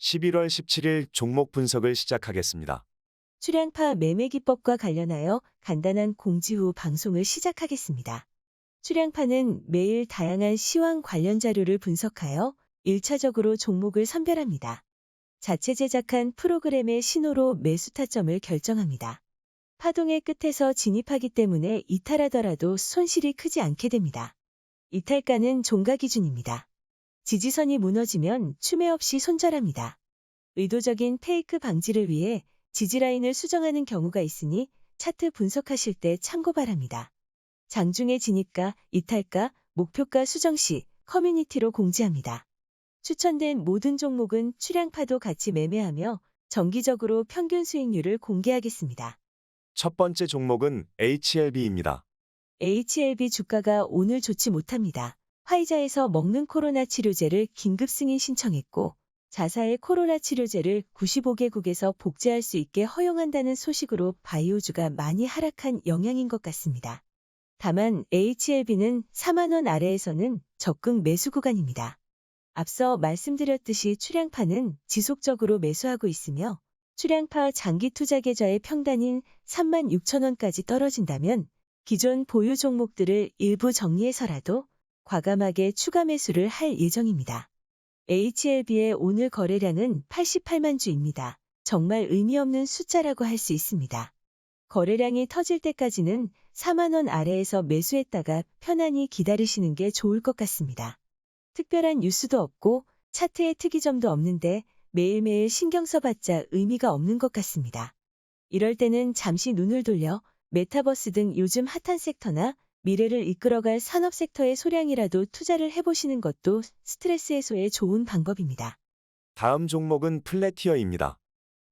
11월 17일 종목 분석을 시작하겠습니다. 출향파 매매 기법과 관련하여 간단한 공지 후 방송을 시작하겠습니다. 출향파는 매일 다양한 시황 관련 자료를 분석하여 1차적으로 종목을 선별합니다. 자체 제작한 프로그램의 신호로 매수 타점을 결정합니다. 파동의 끝에서 진입하기 때문에 이탈하더라도 손실이 크지 않게 됩니다. 이탈가는 종가 기준입니다. 지지선이 무너지면 추매 없이 손절합니다. 의도적인 페이크 방지를 위해 지지라인을 수정하는 경우가 있으니 차트 분석하실 때 참고 바랍니다. 장중에 진입가, 이탈가, 목표가 수정 시 커뮤니티로 공지합니다. 추천된 모든 종목은 출향파도 같이 매매하며 정기적으로 평균 수익률을 공개하겠습니다. 첫 번째 종목은 HLB입니다. HLB 주가가 오늘 좋지 못합니다. 화이자에서 먹는 코로나 치료제를 긴급 승인 신청했고 자사의 코로나 치료제를 95개국에서 복제할 수 있게 허용한다는 소식으로 바이오주가 많이 하락한 영향인 것 같습니다. 다만 HLB는 4만 원 아래에서는 적극 매수 구간입니다. 앞서 말씀드렸듯이 출향파는 지속적으로 매수하고 있으며 출향파 장기 투자 계좌의 평단인 3만 6천 원까지 떨어진다면 기존 보유 종목들을 일부 정리해서라도 과감하게 추가 매수를 할 예정입니다. HLB의 오늘 거래량은 88만 주입니다. 정말 의미 없는 숫자라고 할 수 있습니다. 거래량이 터질 때까지는 4만 원 아래에서 매수했다가 편안히 기다리시는 게 좋을 것 같습니다. 특별한 뉴스도 없고 차트에 특이점도 없는데 매일매일 신경 써봤자 의미가 없는 것 같습니다. 이럴 때는 잠시 눈을 돌려 메타버스 등 요즘 핫한 섹터나 미래를 이끌어갈 산업 섹터의 소량이라도 투자를 해보시는 것도 스트레스 해소에 좋은 방법입니다. 다음 종목은 플래티어입니다.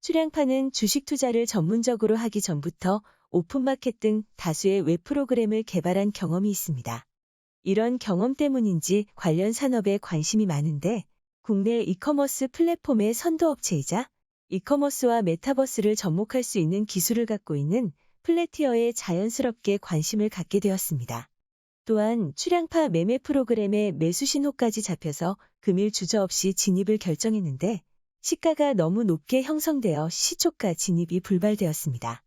출향파는 주식 투자를 전문적으로 하기 전부터 오픈마켓 등 다수의 웹 프로그램을 개발한 경험이 있습니다. 이런 경험 때문인지 관련 산업에 관심이 많은데 국내 이커머스 플랫폼의 선도업체이자 이커머스와 메타버스를 접목할 수 있는 기술을 갖고 있는 플래티어에 자연스럽게 관심을 갖게 되었습니다. 또한 출향파 매매 프로그램의 매수 신호까지 잡혀서 금일 주저없이 진입을 결정했는데 시가가 너무 높게 형성되어 시초가 진입이 불발되었습니다.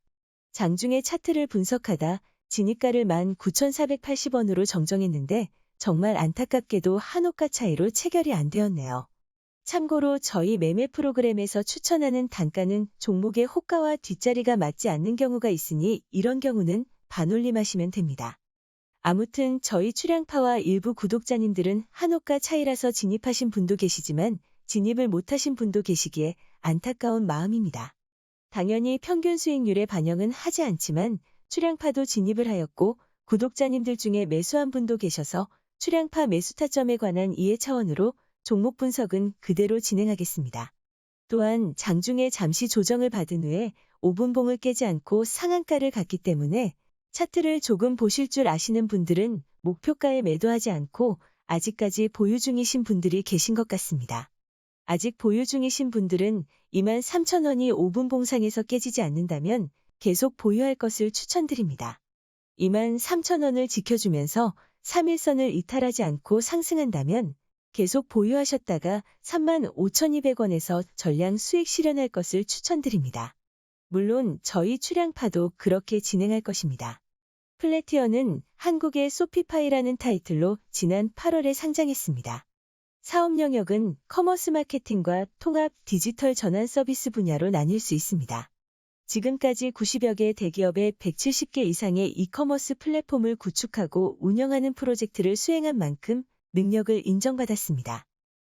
장중에 차트를 분석하다 진입가를 19,480원으로 정정했는데 정말 안타깝게도 한호가 차이로 체결이 안 되었네요. 참고로 저희 매매 프로그램에서 추천하는 단가는 종목의 호가와 뒷자리가 맞지 않는 경우가 있으니 이런 경우는 반올림하시면 됩니다. 아무튼 저희 출향파와 일부 구독자님들은 한호가 차이라서 진입하신 분도 계시지만 진입을 못하신 분도 계시기에 안타까운 마음입니다. 당연히 평균 수익률에 반영은 하지 않지만 출향파도 진입을 하였고 구독자님들 중에 매수한 분도 계셔서 출향파 매수 타점에 관한 이해 차원으로 종목 분석은 그대로 진행하겠습니다. 또한 장중에 잠시 조정을 받은 후에 5분봉을 깨지 않고 상한가를 갔기 때문에 차트를 조금 보실 줄 아시는 분들은 목표가에 매도하지 않고 아직까지 보유 중이신 분들이 계신 것 같습니다. 아직 보유 중이신 분들은 23,000원이 5분봉상에서 깨지지 않는다면 계속 보유할 것을 추천드립니다. 23,000원을 지켜주면서 3일선을 이탈하지 않고 상승한다면 계속 보유하셨다가 35,200원에서 전량 수익 실현할 것을 추천드립니다. 물론 저희 출향파도 그렇게 진행할 것입니다. 플래티어는 한국의 소피파이라는 타이틀로 지난 8월에 상장했습니다. 사업 영역은 커머스 마케팅과 통합 디지털 전환 서비스 분야로 나뉠 수 있습니다. 지금까지 90여 개 대기업의 170개 이상의 이커머스 플랫폼을 구축하고 운영하는 프로젝트를 수행한 만큼 능력을 인정받았습니다.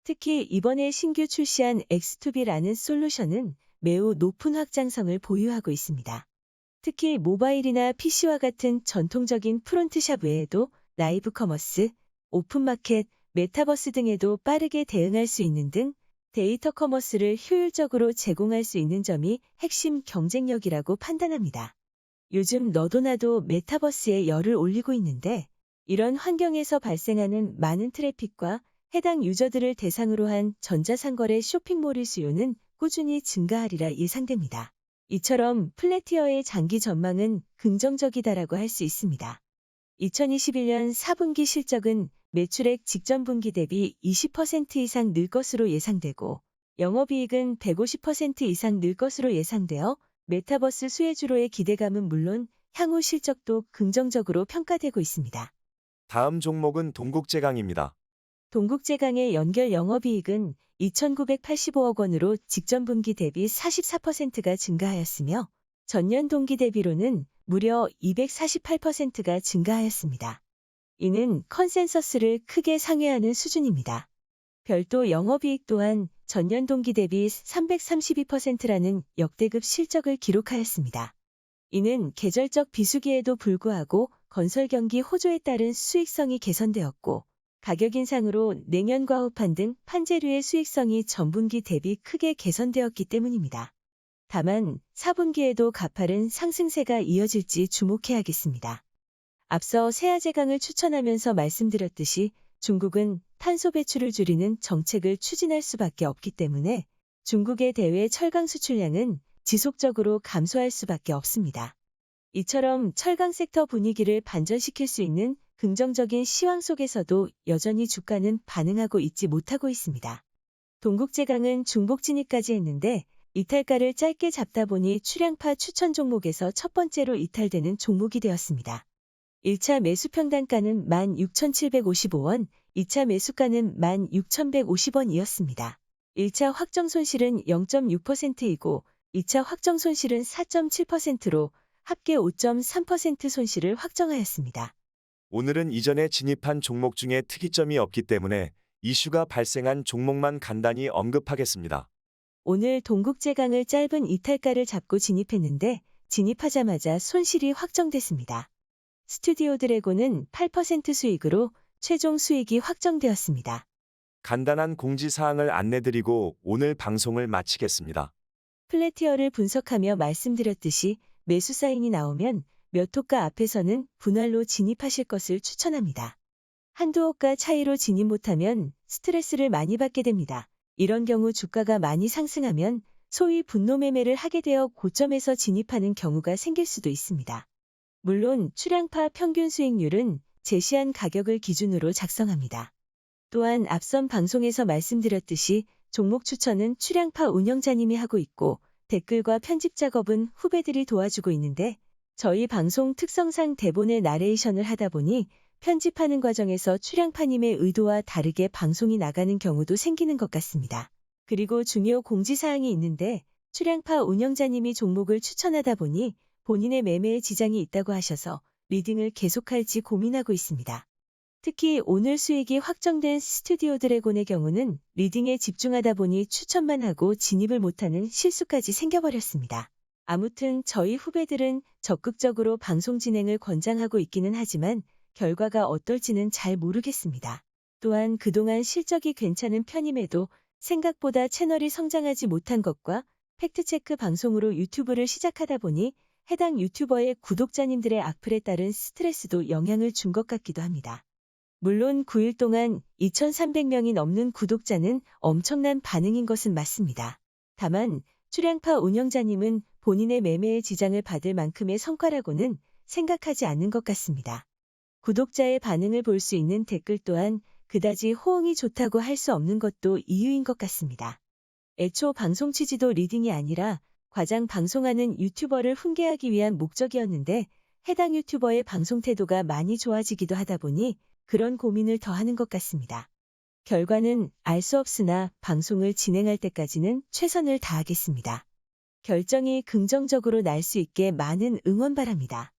특히 이번에 신규 출시한 X2B라는 솔루션은 매우 높은 확장성을 보유하고 있습니다. 특히 모바일이나 PC와 같은 전통적인 프론트샵 외에도 라이브 커머스, 오픈마켓, 메타버스 등에도 빠르게 대응할 수 있는 등 데이터 커머스를 효율적으로 제공할 수 있는 점이 핵심 경쟁력이라고 판단합니다. 요즘 너도 나도 메타버스에 열을 올리고 있는데 이런 환경에서 발생하는 많은 트래픽과 해당 유저들을 대상으로 한 전자상거래 쇼핑몰의 수요는 꾸준히 증가하리라 예상됩니다. 이처럼 플래티어의 장기 전망은 긍정적이다라고 할 수 있습니다. 2021년 4분기 실적은 매출액 직전 분기 대비 20% 이상 늘 것으로 예상되고 영업이익은 150% 이상 늘 것으로 예상되어 메타버스 수혜주로의 기대감은 물론 향후 실적도 긍정적으로 평가되고 있습니다. 다음 종목은 동국제강입니다. 동국제강의 연결 영업이익은 2,985억 원으로 직전 분기 대비 44%가 증가하였으며 전년 동기 대비로는 무려 248%가 증가하였습니다. 이는 컨센서스를 크게 상회하는 수준입니다. 별도 영업이익 또한 전년 동기 대비 332%라는 역대급 실적을 기록하였습니다. 이는 계절적 비수기에도 불구하고 건설 경기 호조에 따른 수익성이 개선되었고 가격 인상으로 냉연 과호판 등 판재류의 수익성이 전분기 대비 크게 개선되었기 때문입니다. 다만 4분기에도 가파른 상승세가 이어질지 주목해야겠습니다. 앞서 세아제강을 추천하면서 말씀드렸듯이 중국은 탄소 배출을 줄이는 정책을 추진할 수밖에 없기 때문에 중국의 대외 철강 수출량은 지속적으로 감소할 수밖에 없습니다. 이처럼 철강 섹터 분위기를 반전시킬 수 있는 긍정적인 시황 속에서도 여전히 주가는 반응하고 있지 못하고 있습니다. 동국제강은 중복 진입까지 했는데 이탈가를 짧게 잡다 보니 출향파 추천 종목에서 첫 번째로 이탈되는 종목이 되었습니다. 1차 매수 평단가는 16,755원, 2차 매수가는 16,150원이었습니다. 1차 확정 손실은 0.6%이고 2차 확정 손실은 4.7%로 합계 5.3% 손실을 확정하였습니다. 오늘은 이전에 진입한 종목 중에 특이점이 없기 때문에 이슈가 발생한 종목만 간단히 언급하겠습니다. 오늘 동국제강을 짧은 이탈가를 잡고 진입했는데 진입하자마자 손실이 확정됐습니다. 스튜디오 드래곤은 8% 수익으로 최종 수익이 확정되었습니다. 간단한 공지사항을 안내드리고 오늘 방송을 마치겠습니다. 플래티어를 분석하며 말씀드렸듯이 매수 사인이 나오면 몇 호가 앞에서는 분할로 진입하실 것을 추천합니다. 한두 호가 차이로 진입 못하면 스트레스를 많이 받게 됩니다. 이런 경우 주가가 많이 상승하면 소위 분노 매매를 하게 되어 고점에서 진입하는 경우가 생길 수도 있습니다. 물론 출향파 평균 수익률은 제시한 가격을 기준으로 작성합니다. 또한 앞선 방송에서 말씀드렸듯이 종목 추천은 출향파 운영자님이 하고 있고 댓글과 편집 작업은 후배들이 도와주고 있는데 저희 방송 특성상 대본의 나레이션을 하다 보니 편집하는 과정에서 출향파님의 의도와 다르게 방송이 나가는 경우도 생기는 것 같습니다. 그리고 중요 공지사항이 있는데 출향파 운영자님이 종목을 추천하다 보니 본인의 매매에 지장이 있다고 하셔서 리딩을 계속할지 고민하고 있습니다. 특히 오늘 수익이 확정된 스튜디오 드래곤의 경우는 리딩에 집중하다 보니 추천만 하고 진입을 못하는 실수까지 생겨버렸습니다. 아무튼 저희 후배들은 적극적으로 방송 진행을 권장하고 있기는 하지만 결과가 어떨지는 잘 모르겠습니다. 또한 그동안 실적이 괜찮은 편임에도 생각보다 채널이 성장하지 못한 것과 팩트체크 방송으로 유튜브를 시작하다 보니 해당 유튜버의 구독자님들의 악플에 따른 스트레스도 영향을 준 것 같기도 합니다. 물론 9일 동안 2,300명이 넘는 구독자는 엄청난 반응인 것은 맞습니다. 다만 출향파 운영자님은 본인의 매매에 지장을 받을 만큼의 성과라고는 생각하지 않는 것 같습니다. 구독자의 반응을 볼 수 있는 댓글 또한 그다지 호응이 좋다고 할 수 없는 것도 이유인 것 같습니다. 애초 방송 취지도 리딩이 아니라 과장 방송하는 유튜버를 훈계하기 위한 목적이었는데 해당 유튜버의 방송 태도가 많이 좋아지기도 하다 보니 그런 고민을 더하는 것 같습니다. 결과는 알 수 없으나 방송을 진행할 때까지는 최선을 다하겠습니다. 결정이 긍정적으로 날 수 있게 많은 응원 바랍니다.